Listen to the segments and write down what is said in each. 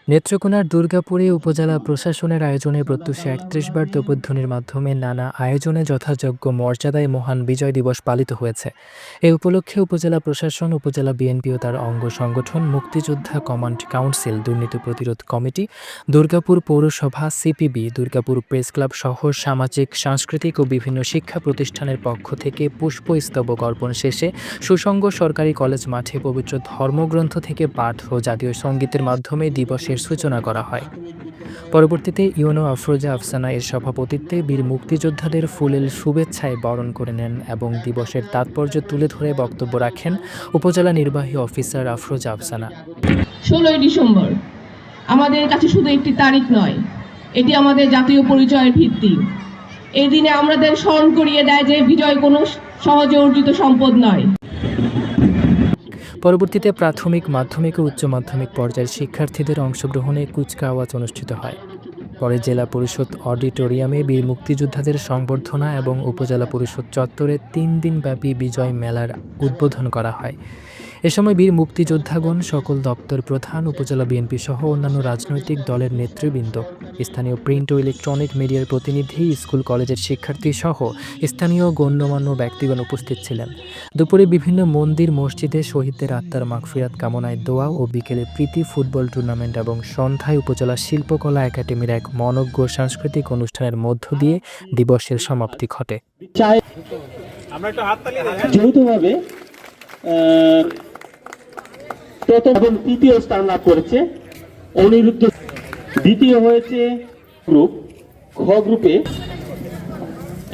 নেত্রকোনার দুর্গাপুরে উপজেলা প্রশাসনের আয়োজনে প্রত্যুষে ৩১ বার তোপধ্বনির মাধ্যমে নানা আয়োজনে যথাযোগ্য মর্যাদায় মহান বিজয় দিবস পালিত হয়েছে। এ উপলক্ষে উপজেলা প্রশাসন, উপজেলা বিএনপি ও তার অঙ্গ সংগঠন, মুক্তিযোদ্ধা কমান্ড কাউন্সিল, দুর্নীতি প্রতিরোধ কমিটি, দুর্গাপুর পৌরসভা, সিপিবি, দুর্গাপুর প্রেস ক্লাব সহ সামাজিক, সাংস্কৃতিক ও বিভিন্ন শিক্ষা প্রতিষ্ঠানের পক্ষ থেকে পুষ্পস্তবক অর্পণ শেষে সুসংগ সরকারি কলেজ মাঠে পবিত্র ধর্মগ্রন্থ থেকে পাঠ ও জাতীয় সঙ্গীতের মাধ্যমে দিবসের সূচনা করা হয়। পরবর্তীতে ইউনো আফরোজা আফসানা এর সভাপতিত্বে বীর মুক্তিযোদ্ধাদের ফুলেল শুভেচ্ছায় বরণ করে নেন এবং দিবসের তাৎপর্য তুলে ধরে বক্তব্য রাখেন উপজেলা নির্বাহী অফিসার আফরোজা আফসানা। 16ই ডিসেম্বর আমাদের কাছে শুধু একটি তারিখ নয়, এটি আমাদের জাতীয় পরিচয়ের ভিত্তি। এই দিনে আমাদের স্মরণ করিয়ে দেয় যে বিজয় কোনো সহজে অর্জিত সম্পদ নয়। পরবর্তীতে প্রাথমিক, মাধ্যমিক ও উচ্চ মাধ্যমিক পর্যায়ের শিক্ষার্থীদের অংশগ্রহণে কুচকাওয়াজ অনুষ্ঠিত হয়। পরে জেলা পরিষদ অডিটোরিয়ামে বীর মুক্তিযোদ্ধাদের সংবর্ধনা এবং উপজেলা পরিষদ চত্বরে 3 দিনব্যাপী বিজয় মেলার উদ্বোধন করা হয়। এ সময় বীর মুক্তিযোদ্ধাগণ, সকল দপ্তর প্রধান, উপজেলা বিএনপি সহ অন্যান্য রাজনৈতিক দলের নেতৃবৃন্দ, স্থানীয় প্রিন্ট ও ইলেকট্রনিক মিডিয়ার প্রতিনিধি, স্কুল কলেজের শিক্ষার্থী সহ স্থানীয় গণ্যমান্য ব্যক্তিগণ উপস্থিত ছিলেন। দুপুরে বিভিন্ন মন্দির, মসজিদে শহীদদের আত্মার মাগফিরাত কামনায় দোয়া ও বিকেলে প্রীতি ফুটবল টুর্নামেন্ট এবং সন্ধ্যায় উপজেলা শিল্পকলা একাডেমির এক মনোজ্ঞ সাংস্কৃতিক অনুষ্ঠানের মধ্য দিয়ে দিবসের সমাপ্তি ঘটে। যৌথভাবে প্রথম এবং তৃতীয় স্থান লাভ করেছে অনিরুদ্ধ। দ্বিতীয় হয়েছে গ্রুপ ঘ গ্রুপে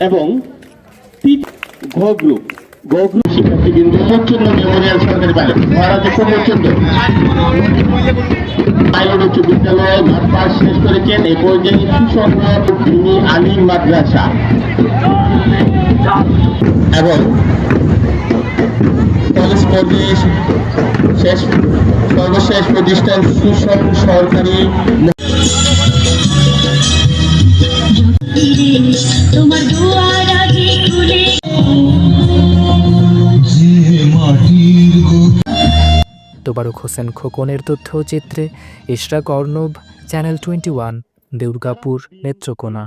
এবং ঘ গ্রুপ শিক্ষার্থীবৃন্দ প্রচন্ড মেমোরিয়াল সরকারি পাইলট উচ্চ বিদ্যালয়ে ঘাট পাস শেষ করেছেন। এই পর্যায়ে সুসংগ তিনি আলী মাদ্রাসা এবং কলেজ পর্যায়ে সর্বশেষ প্রতিষ্ঠান সুসংগ সরকারি। তোবারক হোসেন খোকনের তথ্যচিত্রে ইশরাক অর্ণব, চ্যানেল 21, দুর্গাপুর, নেত্রকোনা।